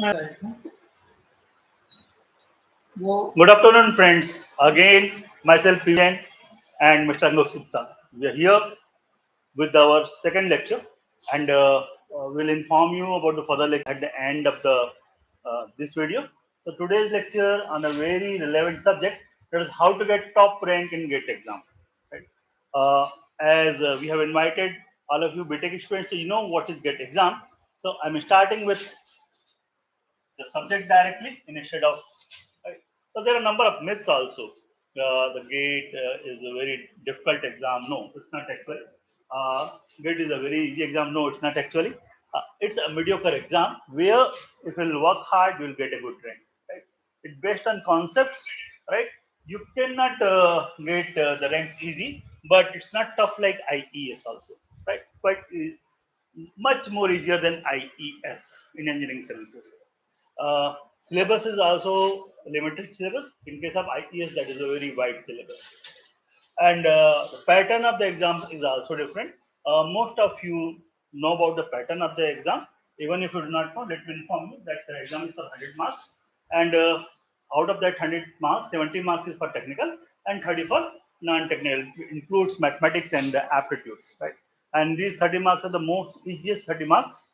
Good afternoon, friends. Again, myself, Piven, and Mr. Ango Supta. We are here with our second lecture, and we'll inform you about the further lecture at the end of the this video. So today's lecture on a very relevant subject, that is how to get top rank in GATE exam. Right? As we have invited all of you B.Tech students to what is GATE exam. So I'm starting with the subject directly instead of. Right? So there are a number of myths also. The GATE is a very difficult exam. No, it's not actually. GATE is a very easy exam. No, it's not actually. It's a mediocre exam where if you'll work hard, you'll get a good rank. Right? It's based on concepts. Right? You cannot get the ranks easy, but it's not tough like IES also. Right? But much more easier than IES in engineering services. Syllabus is also limited syllabus. In case of IES, that is a very wide syllabus. And the pattern of the exam is also different. Most of you know about the pattern of the exam. Even if you do not know, let me inform you that the exam is for 100 marks. And out of that 100 marks, 70 marks is for technical and 30 for non-technical. It includes mathematics and aptitude, right? And these 30 marks are the most easiest 30 marks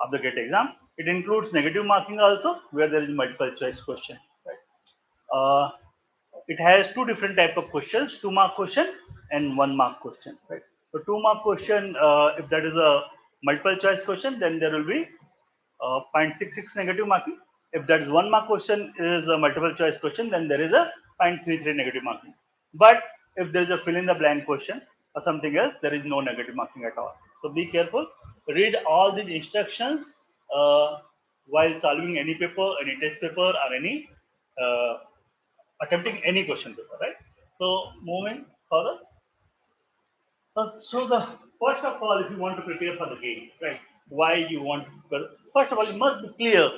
of the GATE exam. It includes negative marking also, where there is multiple choice question. Right? Uh, it has two different type of questions: 2 mark question and 1 mark question. Right? So 2 mark question, if that is a multiple choice question, then there will be 0.66 negative marking. If that is 1 mark question is a multiple choice question, then there is a 0.33 negative marking. But if there is a fill in the blank question or something else, there is no negative marking at all. So be careful. Read all these instructions while solving any paper, any test paper, or any uh, attempting any question paper. Right. So moving further. So the first of all, if you want to prepare for the GATE, right? Why you want? First of all, you must be clear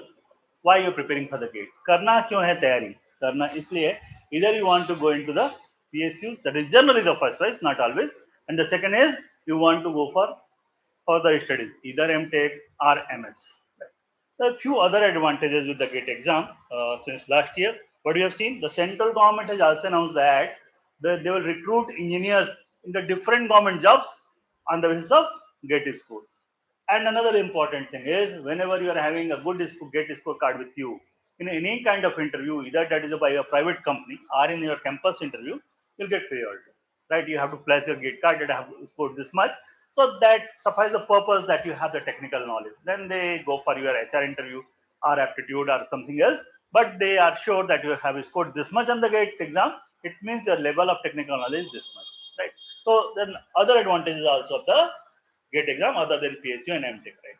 why you're preparing for the GATE. करना क्यों है तैयारी? करना इसलिए है. Either you want to go into the PSUs, that is generally the first choice, not always, and the second is you want to go for further studies, either M.Tech or MS. Right? There are a few other advantages with the GATE exam since last year. What you have seen, the central government has also announced that they will recruit engineers in the different government jobs on the basis of GATE score. And another important thing is, whenever you are having a good GATE score card with you in any kind of interview, either that is by a private company or in your campus interview, you'll get priority. Right? You have to flash your GATE card that I have scored this much. So that suffices the purpose that you have the technical knowledge. Then they go for your HR interview or aptitude or something else. But they are sure that you have scored this much on the GATE exam. It means the level of technical knowledge is this much. Right? So then other advantages also of the GATE exam other than PSU and M.Tech, right?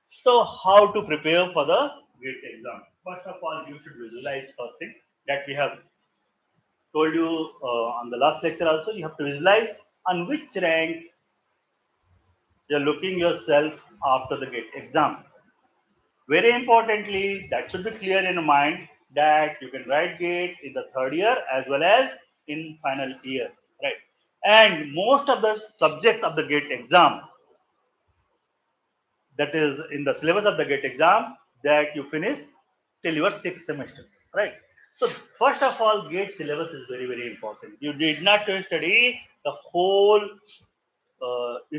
So how to prepare for the GATE exam? First of all, you should visualize first thing that we have told you on the last lecture also. You have to visualize on which rank you're looking yourself after the GATE exam. Very importantly, that should be clear in your mind that you can write GATE in the third year as well as in final year, right? And most of the subjects of the GATE exam, that is in the syllabus of the GATE exam, that you finish till your 6th semester, right? So first of all, GATE syllabus is very, very important. You did not study the whole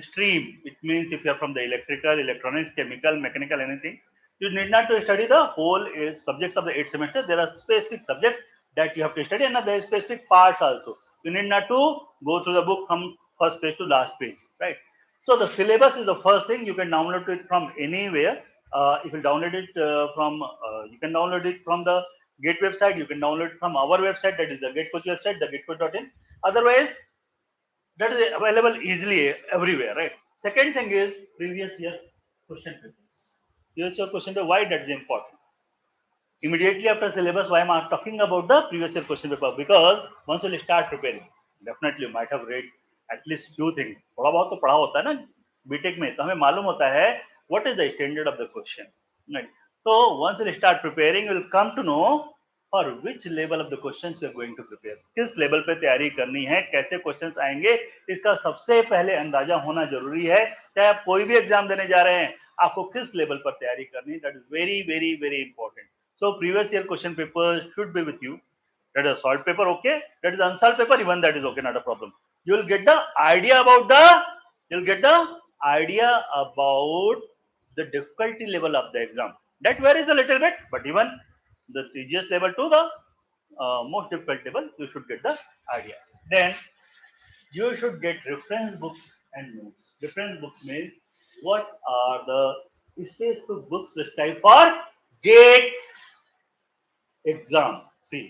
stream. It means if you are from the electrical, electronics, chemical, mechanical, anything, you need not to study the whole subjects of the 8th semester. There are specific subjects that you have to study, and there are specific parts also. You need not to go through the book from first page to last page, right? So the syllabus is the first thing. You can download it from anywhere. If you download it you can download it from the GATE website. You can download it from our website, that is the GATE Coach website, the gatecoach.in. Otherwise, that is available easily everywhere, right? Second thing is previous year question papers. Previous year question paper, why that is important? Immediately after syllabus, why am I talking about the previous year question paper? Because once you start preparing, definitely you might have read at least few things. थोड़ा बहुत तो पढ़ा होता है ना BTech में, तो हमें मालूम होता है what is the standard of the question, right? So once you start preparing, you will come to know for which level of the questions you are going to prepare, किस लेवल पे तैयारी करनी है, कैसे क्वेश्चंस आएंगे, इसका सबसे पहले अंदाजा होना जरूरी है। चाहे आप कोई भी एग्जाम देने जा रहे हैं, आपको किस लेवल पर तैयारी करनी है, that is very very very important. So previous year question paper should be with you. That is solved paper, okay. That is unsolved paper, even that is okay, not a problem. You will get the idea about the difficulty level of the exam. That varies a little bit, but even the easiest level to the most difficult level, you should get the idea. Then you should get reference books and notes. Reference books means what are the space books prescribed for GATE exam. See,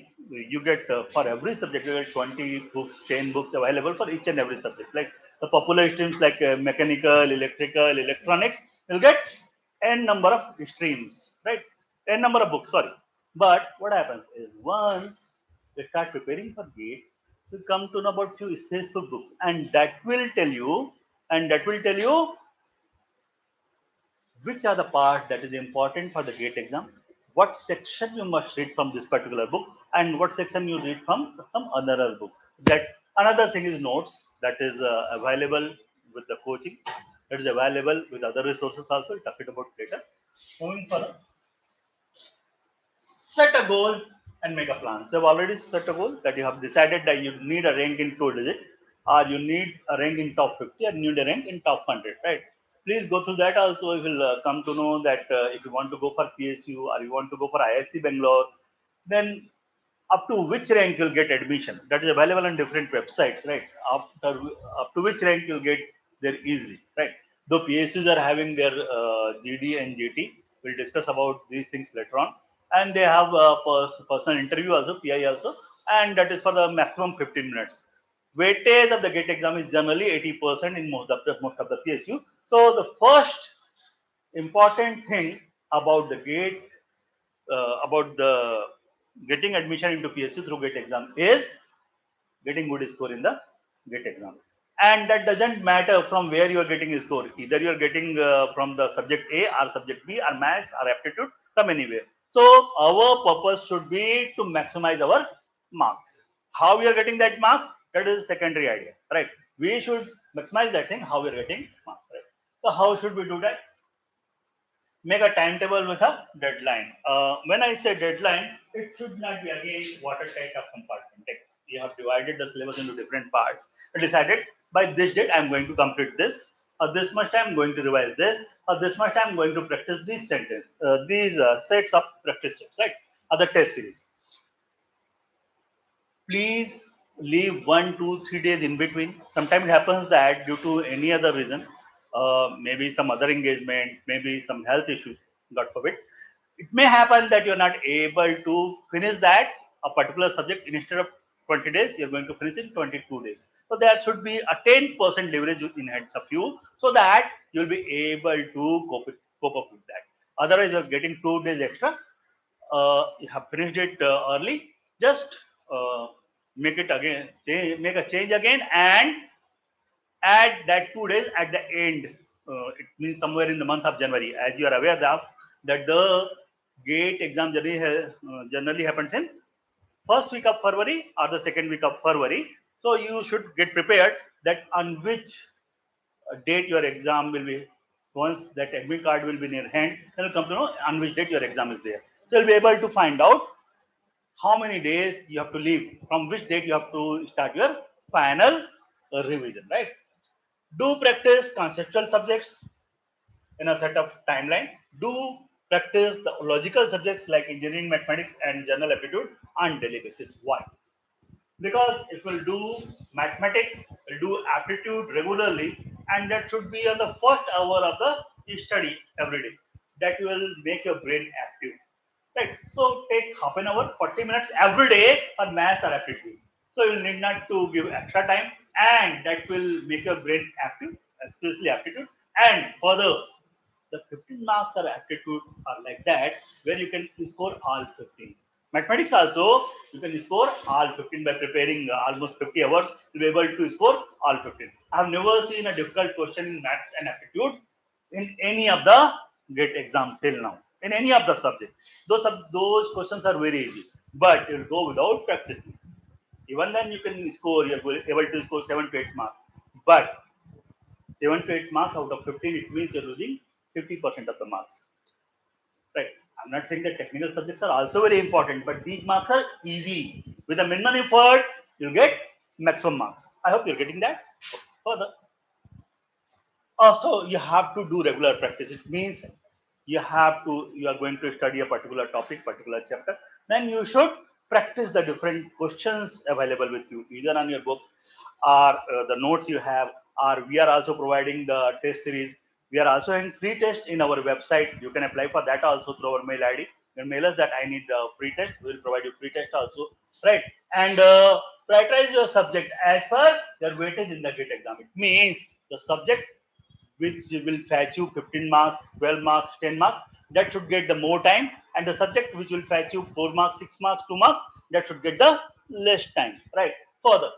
you get for every subject, you get 20 books, 10 books available for each and every subject. Like the popular streams like mechanical, electrical, electronics, you'll get n number of streams, right? N number of books, sorry. But what happens is once you start preparing for GATE, you come to know about few specific books, and that will tell you which are the parts that is important for the GATE exam, what section you must read from this particular book, and what section you read from some other book. That another thing is notes that is available with the coaching, that is available with other resources also. We'll talk it about later. Moving further, set a goal and make a plan. So I've already set a goal that you have decided that you need a rank in 2 digit, or you need a rank in top 50, or you need a rank in top 100, right? Please go through that also. You will come to know that if you want to go for PSU or you want to go for ISC Bangalore, then up to which rank you'll get admission. That is available on different websites, right? Up to which rank you'll get there easily, right? Though PSUs are having their GD and GT, we'll discuss about these things later on. And they have a personal interview also, PI also, and that is for the maximum 15 minutes. Weightage of the GATE exam is generally 80% in most of the PSU. So the first important thing about the GATE, about the getting admission into PSU through GATE exam is getting good score in the GATE exam. And that doesn't matter from where you are getting a score. Either you are getting from the subject A or subject B or maths or aptitude, from anywhere. So our purpose should be to maximize our marks. How we are getting that marks, that is secondary idea, right? We should maximize that thing, how we are getting marks, right? So how should we do that? Make a timetable with a deadline. When I say deadline, it should not be again watertight or compartmented. You have divided the syllabus into different parts. I decided by this date I'm going to complete this, or this much time I'm going to revise this, or this much time I'm going to practice this sentence, these sets of practice steps, right? Other test series. Please leave 1, 2, 3 days in between. Sometimes it happens that due to any other reason, maybe some other engagement, maybe some health issue, God forbid, it may happen that you're not able to finish that a particular subject. Instead of 20 days, you're going to finish in 22 days. So there should be a 10% leverage in hands of you, so that you'll be able to cope up with that. Otherwise, you're getting 2 days extra. You have finished it early. Just make it again, make a change again, and add that 2 days at the end. It means somewhere in the month of January, as you are aware of that the GATE exam generally happens in first week of February or the second week of February. So you should get prepared that on which date your exam will be. Once that admit card will be in your hand, then you'll come to know on which date your exam is there. So you'll be able to find out how many days you have to leave, from which date you have to start your final revision, right? Do practice conceptual subjects in a set of timeline. Do practice the logical subjects like engineering, mathematics, and general aptitude on daily basis. Why? Because if we'll do mathematics, we'll do aptitude regularly, and that should be on the first hour of the study every day. That will make your brain active, right? So take half an hour, 40 minutes every day for math or aptitude. So you need not to give extra time, and that will make your brain active, especially aptitude. And further, the 15 marks of aptitude are like that, where you can score all 15. Mathematics also, you can score all 15 by preparing almost 50 hours. You'll be able to score all 15. I have never seen a difficult question in maths and aptitude in any of the GATE exam till now. In any of the subjects, those questions are very easy. but you'll go without practicing. Even then, you can score. You're able to score 7 to 8 marks, but 7 to 8 marks out of 15, it means you're losing 50% of the marks. Right. I'm not saying that technical subjects are also very important, but these marks are easy. With a minimum effort, you'll get maximum marks. I hope you're getting that. Further, also you have to do regular practice. It means you are going to study a particular topic, particular chapter. Then you should practice the different questions available with you, either on your book or the notes you have, or we are also providing the test series. We are also having free test in our website. You can apply for that also through our mail ID. You can mail us that I need a free test. We will provide you free test also, right? And prioritize your subject as per your weightage in the GATE exam. It means the subject which will fetch you 15 marks, 12 marks, 10 marks, that should get the more time. And the subject which will fetch you 4 marks, 6 marks, 2 marks, that should get the less time, right? Further,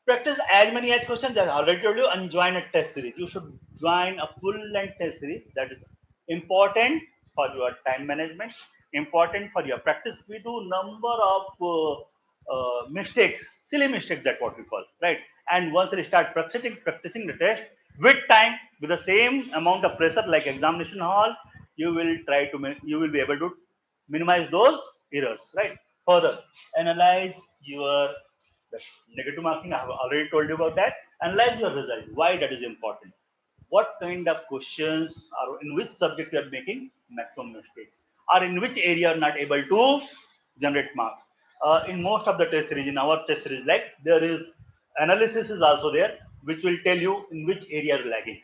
practice as many as questions as I already told you, and join a test series. You should join a full length test series. That is important for your time management, important for your practice. We do number of mistakes, silly mistakes, that what we call, right? And once you start practicing the test with time, with the same amount of pressure like examination hall, you will you will be able to minimize those errors, right? Further, analyze your the negative marking. I have already told you about that. Analyze your result. Why that is important? What kind of questions, or in which subject you are making maximum mistakes, or in which area you are not able to generate marks. In most of the test series, in our test series, like there is analysis is also there, which will tell you in which area you're lagging,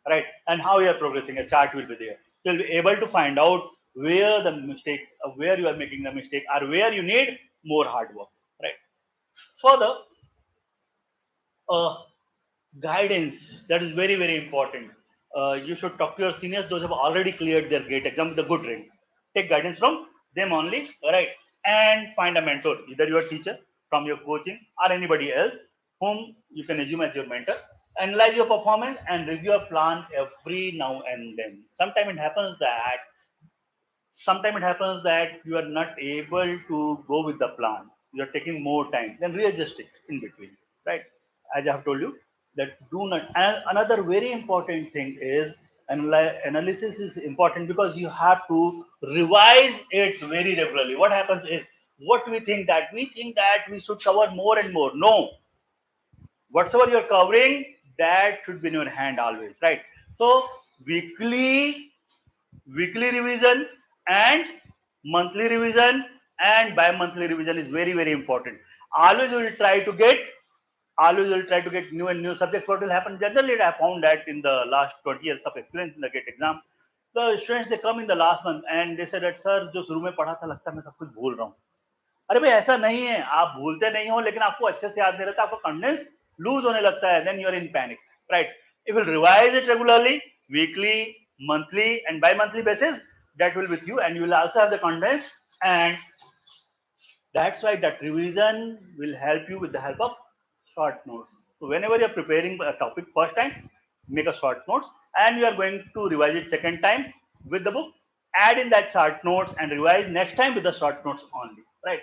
right? And how you are progressing. A chart will be there, so you'll be able to find out where the mistake, where you are making the mistake, or where you need more hard work, right? Further, uh, guidance, that is very very important. You should talk to your seniors, those who have already cleared their GATE exam with a good rank. Take guidance from them only, right? And find a mentor, either your teacher from your coaching or anybody else whom you can assume as your mentor. Analyze your performance and review your plan every now and then. Sometimes it happens that you are not able to go with the plan. You are taking more time, then readjust it in between, right? As I have told you, that do not. And another very important thing is analysis is important because you have to revise it very regularly. What happens is, what we think that we should cover more and more. No, whatever you're covering, that should be in your hand always, right? So weekly weekly revision and monthly revision and bi-monthly revision is very very important. Always you will try to get always will try to get new and new subjects. What will happen generally, I found that in the last 20 years of experience in the GATE exam, the students they come in the last month and they said that sir, जो शुरू में पढ़ा था लगता है मैं सब कुछ भूल रहा हूँ. अरे भाई ऐसा नहीं है, आप भूलते नहीं हो लेकिन आपको अच्छे से याद नहीं रहता, आपका कंडेंस लूज होने लगता है, then you are in panic, right? If you revise it regularly, weekly, monthly and bi-monthly basis, that will with you, and you will also have the contents. And that's why that revision will help you with the help of short notes. So whenever you're preparing a topic first time, make a short notes, and you are going to revise it second time with the book, add in that short notes and revise next time with the short notes only, right?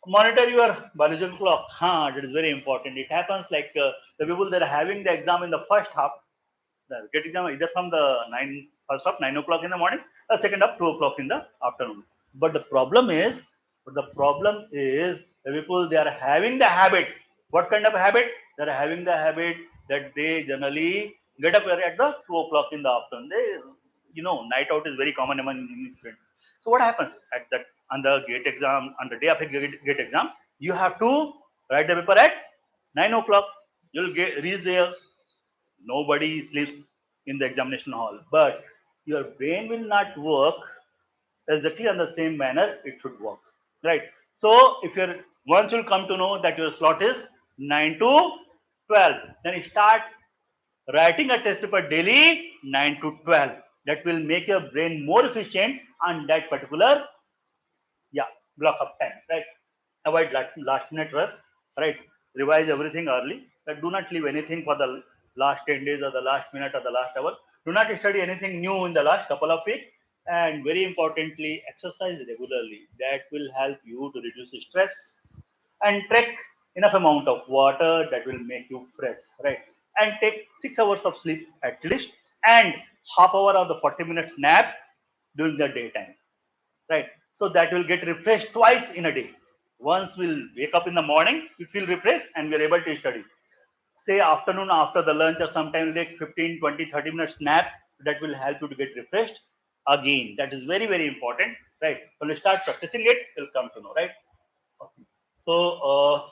Monitor your biological clock. That is very important. It happens like the people that are having the exam in the first half, getting them either from the first of 9 o'clock in the morning, or second of 2 o'clock in the afternoon. But the problem is the people they are having the habit. What kind of habit? They are having the habit that they generally get up at the 2 o'clock in the afternoon. Night out is very common among students. So what happens at that on the GATE exam, on the day of a GATE exam, you have to write the paper at 9 o'clock. You'll reach there, nobody sleeps in the examination hall, but your brain will not work exactly on the same manner it should work, right? So if you're once you'll come to know that your slot is 9 to 12, then you start writing a test paper daily 9 to 12. That will make your brain more efficient on that particular, yeah, block of time, right? Avoid last minute rush, right? Revise everything early. Do not leave anything for the last 10 days or the last minute or the last hour. Do not study anything new in the last couple of weeks. and very importantly, exercise regularly. That will help you to reduce stress, and trek enough amount of water that will make you fresh, right? And take 6 hours of sleep at least, and half hour of the 40 minutes nap during the daytime, right? So that will get refreshed twice in a day. Once we'll wake up in the morning, we feel refreshed and we're able to study. Say afternoon after the lunch or sometime like 15, 20, 30 minutes nap, that will help you to get refreshed again. That is very, very important, right? When you start practicing it, you'll come to know, right? Okay. So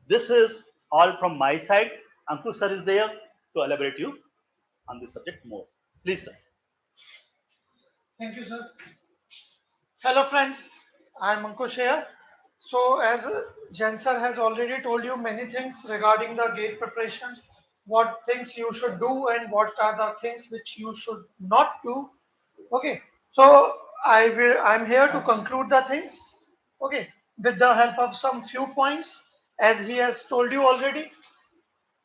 this is all from my side. Ankush sir is there to elaborate you on this subject more. Please, sir. Thank you, sir. Hello, friends. I'm Ankush here. So, as Jen sir has already told you many things regarding the gate preparation, what things you should do and what are the things which you should not do. Okay. So, I'm here to conclude the things. Okay, with the help of some few points, as he has told you already.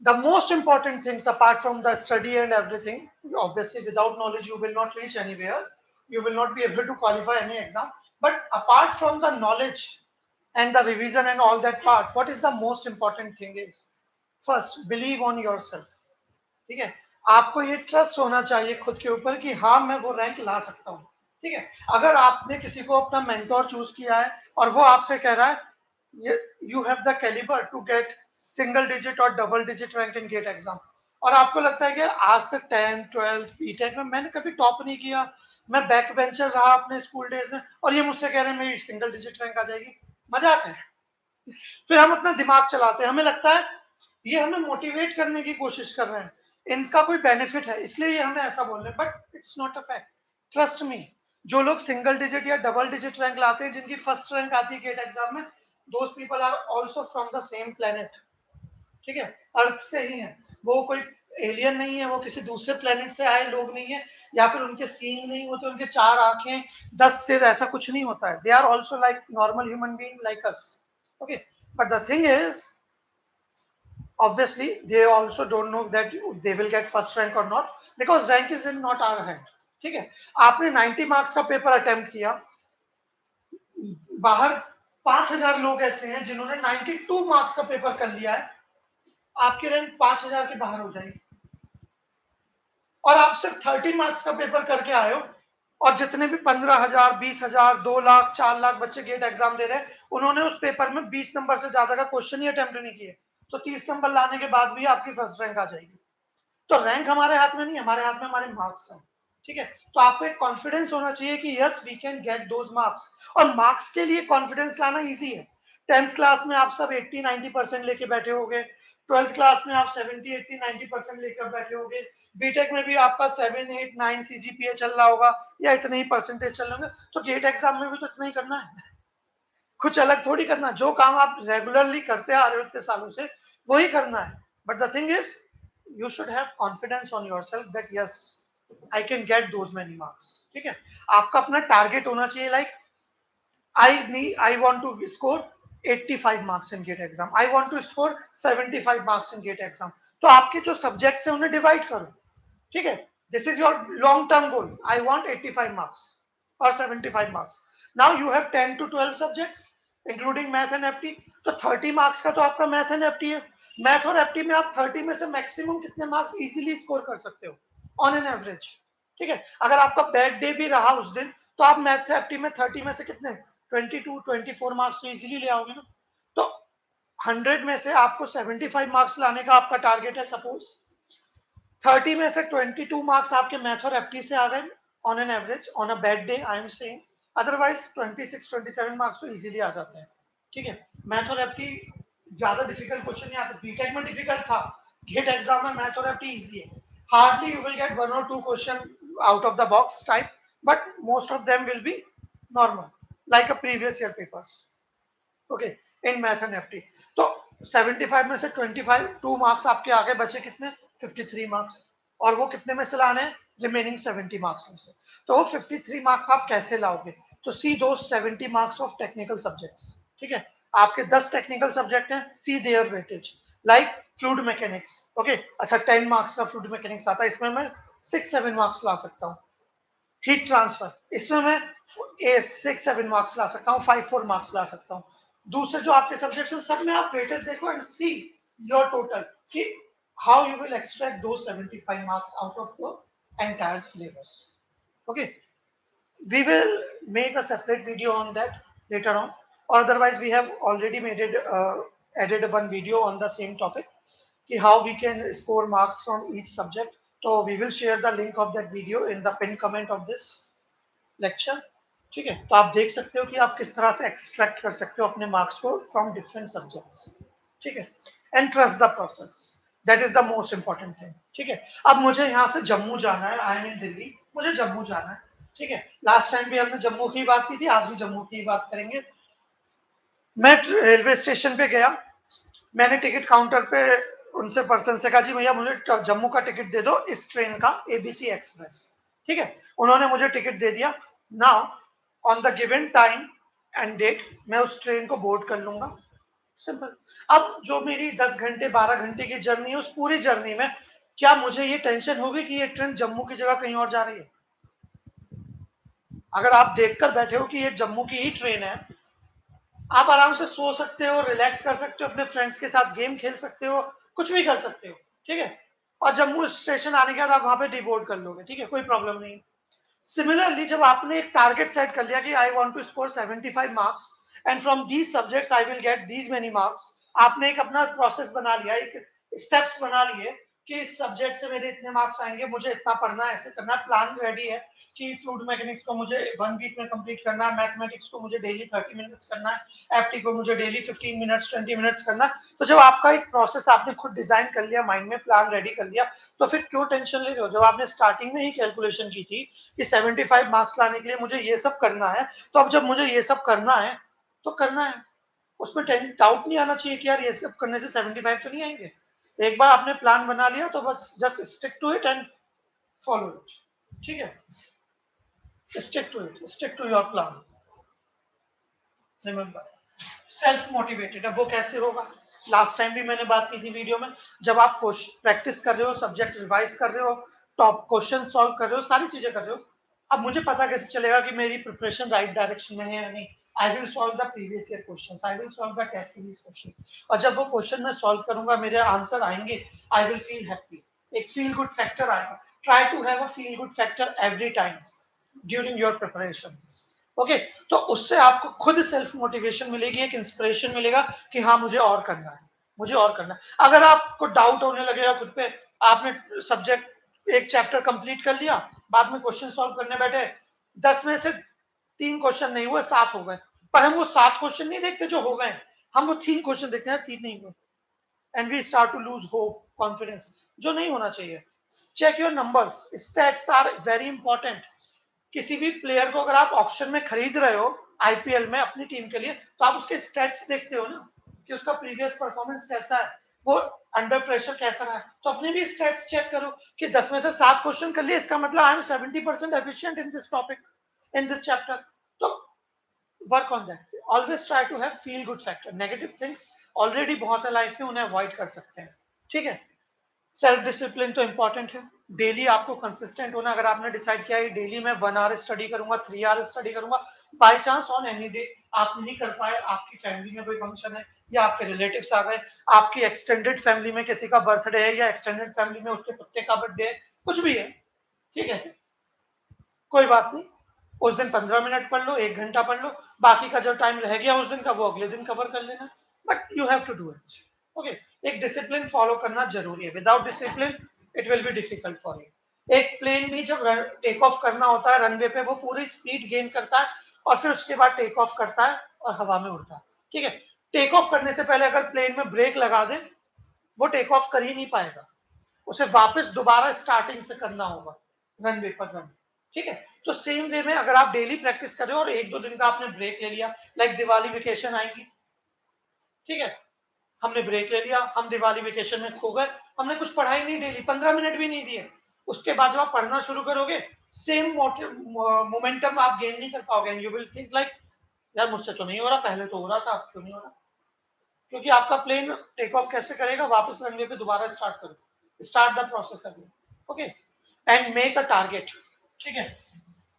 The most important things apart from the study and everything, obviously without knowledge you will not reach anywhere, you will not be able to qualify any exam, but apart from the knowledge and the revision and all that part, what is the most important thing is, first believe on yourself. ठीक है, आपको ये trust होना चाहिए खुद के ऊपर कि हाँ मैं वो रैंक ला सकता हूँ. ठीक है, अगर आपने किसी को अपना मेंटोर चूज किया है और वो आपसे कह रहा है you have the calibre to get single digit और double digit rank in GATE exam, और आपको लगता है कि आज तक 10th 12th बीटेक में मैंने कभी टॉप नहीं किया, मैं बैक बेंचर रहा अपने स्कूल डेज में, और ये मुझसे कह रहे हैं मेरी सिंगल डिजिट रैंक आ जाएगी, मजाक है. फिर हम अपना दिमाग चलाते हैं, हमें लगता है ये हमें मोटिवेट करने की कोशिश कर रहे हैं, इनका कोई बेनिफिट है इसलिए ये हमें ऐसा बोल रहे हैं, but it's not a fact. Trust me, जो लोग सिंगल डिजिट या डबल डिजिट रैंक लाते हैं, जिनकी फर्स्ट रैंक आती है गेट एग्जाम में, those people are also from the same planet. ठीक है, अर्थ से ही है, वो कोई एलियन नहीं है, वो किसी दूसरे प्लेनेट से आए लोग नहीं है, या फिर उनके सींग नहीं होते, उनके 4 आंखें 10 सिर, ऐसा कुछ नहीं होता है. They are also like normal human being like us. Okay, but the thing is, obviously they also don't know that they will get first rank or not, because rank is in not our hand. ठीक है, आपने 90 marks का paper attempt किया, बाहर 5,000 लोग ऐसे हैं जिन्होंने 92 मार्क्स का पेपर कर लिया है, आपकी रैंक 5,000 के बाहर हो जाएगी, और आप सिर्फ 30 मार्क्स का पेपर करके आए हो, और जितने भी 15,000 20,000 2 लाख 4 लाख बच्चे गेट एग्जाम दे रहे हैं, उन्होंने उस पेपर में 20 नंबर से ज्यादा का क्वेश्चन ही अटेम्प्ट नहीं किए, तो 30 नंबर लाने के बाद भी आपकी फर्स्ट रैंक आ जाएगी. तो रैंक हमारे हाथ में नहीं, हमारे हाथ में हमारे मार्क्स हैं. ठीक है, तो आपको एक कॉन्फिडेंस होना चाहिए कि yes we can get those marks, और मार्क्स के लिए कॉन्फिडेंस लाना इजी है. 10th क्लास में आप सब 80-90% लेके बैठे होगे, 12th क्लास में आप 70-80-90% लेकर बैठे होगे, बीटेक में भी आपका 7 8 9 सीजीपीए चल रहा होगा, या इतने ही परसेंटेज चल रहे होंगे, तो गेट एग्जाम में भी तो इतना ही करना है, कुछ अलग थोड़ी करना. जो काम आप रेगुलरली करते आ रहे हो इतने सालों से, वही करना है. But the thing is, you should have confidence on yourself that yes I can get those many marks. ठीक है, आपका अपना टारगेट होना चाहिए, like I want to score 85 marks in GATE exam, I want to score 75 marks in GATE exam. तो आपके जो subjects हैं उन्हें डिवाइड करो. ठीक है, this is your long term goal, I want 85 marks और 75 marks. Now you have 10 to 12 subjects including math and apti, तो 30 मार्क्स का तो आपका मैथ एंड एप्टी है. मैथ और एप्टी में आप 30 में से मैक्सिमम कितने मार्क्स इजीली स्कोर कर सकते हो ऑन एन एवरेज. ठीक है, अगर आपका बैड डे भी रहा उस दिन, तो आप मैथ एप्टी में 30 में से कितने 22-24 मार्क्स तो इजीली ले आओगे ना. तो 100 में से आपको 75 मार्क्स लाने का आपका टारगेट है, सपोज 30 में से 22 मार्क्स आपके मैथ और एप्टी से आ गए on an average, on a bad day I am saying. Otherwise 26-27 marks तो इजीली आ जाते हैं. ठीक है, मैथ और एप्टी ज्यादा डिफिकल्ट क्वेश्चन नहीं आते, बीटेक में डिफिकल्ट था, गेट एग्जाम में मैथ और एप्टी इजी है. Hardly you will get 1 or 2 question out of the box type, but most of them will be normal like a previous year papers. Okay, in math and apti. तो 75 में से 25 2 marks आपके आगे बचे कितने 53 marks, और वो कितने में से लाने हैं, रिमेनिंग 70 मार्क्स में से. तो वो 53 मार्क्स आप कैसे लाओगे, तो सी दो 70 मार्क्स ऑफ टेक्निकल सब्जेक्ट्स. ठीक है, आपके 10 टेक्निकल सब्जेक्ट हैं, see their weightage like fluid mechanics. Okay, अच्छा 10 मार्क्स का फ्लूइड मैकेनिक्स आता है, इसमें मैं 6-7 मार्क्स ला सकता हूँ. हीट ट्रांसफर, इसमें मैं 6-7 मार्क्स ला सकता हूँ, 5-4 मार्क्स ला सकता हूँ। दूसरे जो आपके सब्जेक्ट्स हैं सब में आप वेटेज देखो एंड सी योर टोटल कि हाउ यू विल एक्सट्रैक्ट दो 75 marks out of your entire syllabus. Okay, we will make a separate video on that later on, or otherwise we have already made it added one video on the same topic ki how we can score marks from each subject. So we will share the link of that video in the pinned comment of this lecture। ठीक है, तो आप देख सकते हो कि आप किस तरह से एक्सट्रैक्ट कर सकते हो अपने मार्क्स को फ्रॉम डिफरेंट सब्जेक्ट्स। ठीक है, and trust the process, that is the most important thing. ठीक है, अब मुझे यहाँ से जम्मू जाना है, आई एम इन दिल्ली, मुझे जम्मू जाना है। ठीक है, लास्ट टाइम भी हमने जम्मू की बात की थी, आज भी जम्मू की बात करेंगे। मैं रेलवे स्टेशन पे गया, मैंने टिकट काउंटर पे उनसे पर्सन से कहा जी भैया मुझे जम्मू का टिकट दे दो इस ट्रेन का, एबीसी एक्सप्रेस। ठीक है, उन्होंने मुझे टिकट दे दिया। Now on the given time and date मैं उस ट्रेन को बोर्ड कर लूंगा, सिंपल। अब जो मेरी 10 घंटे 12 घंटे की जर्नी है, उस पूरी जर्नी में क्या मुझे ये टेंशन होगी कि ये ट्रेन जम्मू की जगह कहीं और जा रही है? अगर आप देखकर बैठे हो कि ये जम्मू की ही ट्रेन है, आप आराम से सो सकते हो, रिलैक्स कर सकते हो, अपने फ्रेंड्स के साथ गेम खेल सकते हो, कुछ भी कर सकते हो। ठीक है, और जम्मू स्टेशन आने के बाद आप वहां पे डिबोर्ड कर लोगे, ठीक है, कोई प्रॉब्लम नहीं। सिमिलरली जब आपने एक टारगेट सेट कर लिया कि I want to score 75 marks and from these subjects I will get these many marks, आपने एक अपना प्रोसेस बना लिया, एक स्टेप्स बना लिए कि इस सब्जेक्ट से मेरे इतने मार्क्स आएंगे, मुझे इतना पढ़ना है, ऐसे करना है, प्लान रेडी है कि फ्लूइड मैकेनिक्स को मुझे 1 वीक में कंप्लीट करना है, मैथमेटिक्स को मुझे डेली 30 मिनट्स करना है, एफटी को मुझे डेली 15 मिनट्स 20 मिनट्स करना है। तो जब आपका एक प्रोसेस आपने खुद डिजाइन कर लिया, माइंड में प्लान रेडी कर लिया, तो फिर क्यों टेंशन ले रहे हो? जब आपने स्टार्टिंग में ही कैलकुलेशन की थी कि 75 मार्क्स लाने के लिए मुझे ये सब करना है, तो अब जब मुझे ये सब करना है तो करना है, उसमें डाउट नहीं आना चाहिए कि यार ये सब करने से 75 तो नहीं आएंगे। एक बार आपने प्लान बना लिया तो बस just stick to it and follow it. ठीक है, stick to it, stick to your plan. Remember, self motivated. अब वो कैसे होगा? लास्ट टाइम भी मैंने बात की थी वीडियो में, जब आप प्रैक्टिस कर रहे हो, सब्जेक्ट रिवाइज कर रहे हो, टॉप क्वेश्चन सॉल्व कर रहे हो, सारी चीजें कर रहे हो, अब मुझे पता कैसे चलेगा कि मेरी प्रिपरेशन राइट डायरेक्शन में है या नहीं? I will solve the previous year questions, I will solve the test series questions, और जब वो क्वेश्चन मैं सॉल्व करूंगा, मेरे आंसर आएंगे, आई विल फील हैप्पी, एक फील गुड फैक्टर आएगा। Try to have a feel good factor every time during your preparations. Okay, तो उससे आपको खुद सेल्फ मोटिवेशन मिलेगी, एक इंस्पिरेशन मिलेगा कि हाँ मुझे और करना है, मुझे और करना है। अगर आपको डाउट होने लगेगा खुद पे, आपने सब्जेक्ट एक चैप्टर कंप्लीट कर लिया, बाद में क्वेश्चन सॉल्व करने बैठे, 10 में से 3 क्वेश्चन नहीं हुए, 7 हो गए, पर हम वो 7 क्वेश्चन नहीं देखते जो हो गए, हम वो 3 क्वेश्चन देखते हैं 3 नहीं हुए, and we start to lose hope, confidence, जो नहीं होना चाहिए। Check your numbers, stats are very important. किसी भी प्लेयर को अगर आप ऑक्शन में खरीद रहे हो आईपीएल में अपनी टीम के लिए, तो आप उसके स्टैट्स देखते हो ना कि उसका प्रीवियस परफॉर्मेंस कैसा है, वो अंडर प्रेशर कैसा रहा है, तो अपने भी स्टैट्स चेक करो कि 10 में से 7 क्वेश्चन कर लिए, इसका मतलब I am 70% efficient in this topic, in this chapter. तो work on that, always try to have feel good factor. Negative things already बहुत है लाइफ में, उन्हें अवॉइड कर सकते हैं। ठीक है, सेल्फ डिसिप्लिन तो इंपॉर्टेंट है, डेली आपको कंसिस्टेंट होना। अगर आपने डिसाइड किया है डेली मैं 1 आवर स्टडी करूंगा, 3 आवर स्टडी करूंगा, by chance on any day आप नहीं कर पाए, आपकी फैमिली में कोई फंक्शन है या आपके रिलेटिव्स आ गए, आपकी एक्सटेंडेड फैमिली में किसी का बर्थडे है या एक्सटेंडेड फैमिली में उसके कुत्ते का बर्थडे है, कुछ भी है, ठीक है, कोई बात नहीं, उस दिन 15 मिनट पढ़ लो, 1 घंटा पढ़ लो, बाकी का जो टाइम रह गया उस दिन का वो अगले दिन कवर कर लेना, but you have to do it. Okay, एक डिसिप्लिन फॉलो करना जरूरी है, without discipline it will be difficult for you. एक प्लेन भी जब टेक ऑफ करना होता है रनवे पे, वो पूरी स्पीड गेन करता है और फिर उसके बाद टेक ऑफ करता है और हवा में उड़ता है। ठीक है, टेक ऑफ करने से पहले अगर प्लेन में ब्रेक लगा दे, वो टेक ऑफ कर ही नहीं पाएगा, उसे वापस दोबारा स्टार्टिंग से करना होगा रनवे पर रन। ठीक है, तो सेम वे में अगर आप डेली प्रैक्टिस कर रहे हो और 1-2 दिन का आपने ब्रेक ले लिया, लाइक दिवाली वेकेशन आएगी, ठीक है, हमने ब्रेक ले लिया, हम दिवाली वेकेशन में खो गए, हमने कुछ पढ़ाई नहीं डेली, 15 मिनट भी नहीं दिए, उसके बाद जब आप पढ़ना शुरू करोगे, सेम मोमेंटम आप गेन नहीं कर पाओगे, यू विल थिंक लाइक यार मुझसे तो नहीं हो रहा, पहले तो हो रहा था, अब क्यों नहीं हो रहा? क्योंकि आपका प्लेन टेक ऑफ कैसे करेगा, वापस रनवे पे दोबारा स्टार्ट करो, start the process again. Okay, and make a target. ठीक है,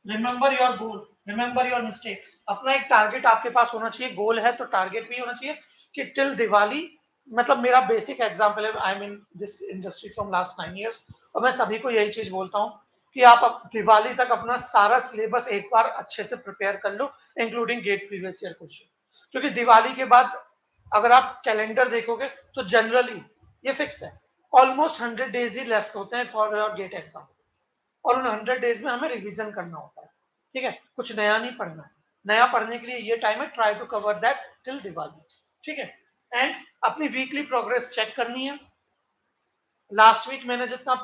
remember your goal, remember your mistakes. अपना एक टारगेट आपके पास होना चाहिए, गोल है तो टारगेट भी होना चाहिए कि टिल दिवाली, मतलब मेरा बेसिक एग्जांपल है, I am in this industry from last 9 years, और मैं सभी को यही चीज बोलता हूँ कि आप दिवाली तक अपना सारा सिलेबस एक बार अच्छे से प्रिपेयर कर लो, including GATE previous year question. क्योंकि दिवाली के बाद अगर आप कैलेंडर देखोगे तो जनरली ये फिक्स है, ऑलमोस्ट 100 days ही लेफ्ट होते हैं फॉर योर गेट एग्जाम, और उन 100 days में हमें रिवीजन करना होता है। ठीक है, कुछ नया नहीं पढ़ना है, नया पढ़ने के लिए ये टाइम है, try to cover that till Diwali. ठीक है, एंड अपनी वीकली प्रोग्रेस चेक करनी है। लास्ट वीक मैंने जितना,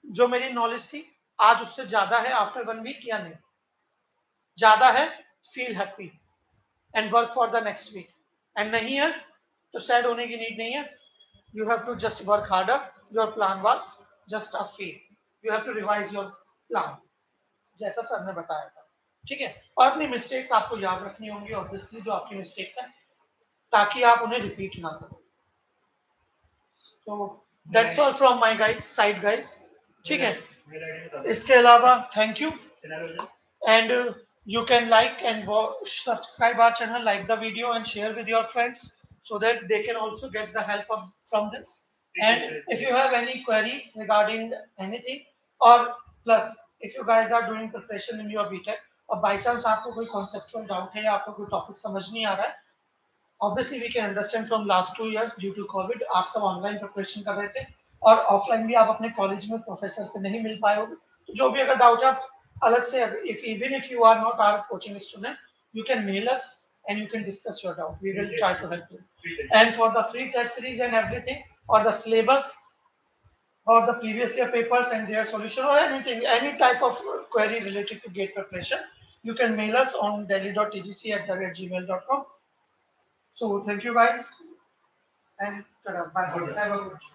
जो मेरी नॉलेज थी, आज उससे ज्यादा है आफ्टर 1 week या नहीं, ज्यादा है, feel happy and work for the next week, and नहीं है तो सैड होने की नीड नहीं है। You have to just work harder, your plan was just a fail, you have to revise your plan जैसा सर ने बताया था। ठीक है, और अपनी मिस्टेक्स आपको याद रखनी होंगी ऑब्वियसली, जो आपकी मिस्टेक्स हैं, ताकि आप उन्हें रिपीट ना करो। तो that's all from my guys side guys. ठीक है, इसके अलावा thank you, and you can like and subscribe our channel, like the video and share with your friends so that they can also get the help from this. And if you have any queries regarding anything, or plus if you guys are doing preparation in your B.Tech और by chance आपको कोई conceptual doubt है या आपको कोई topic समझ नहीं आ रहा है, obviously we can understand from last 2 years due to COVID आप सब ऑनलाइन प्रिपरेशन कर रहे थे, और ऑफलाइन भी आप अपने कॉलेज में प्रोफेसर से नहीं मिल पाए होगे, तो जो भी अगर डाउट है आप अलग से, if even if you are not our coaching student, you can mail us and you can discuss your doubt, we will try to help you. And for the free test series and everything, or the syllabus, or the previous year papers and their solution, or anything, any type of query related to gate preparation, you can mail us on delhi.tgc@gmail.com. So thank you guys, and bye. Have a good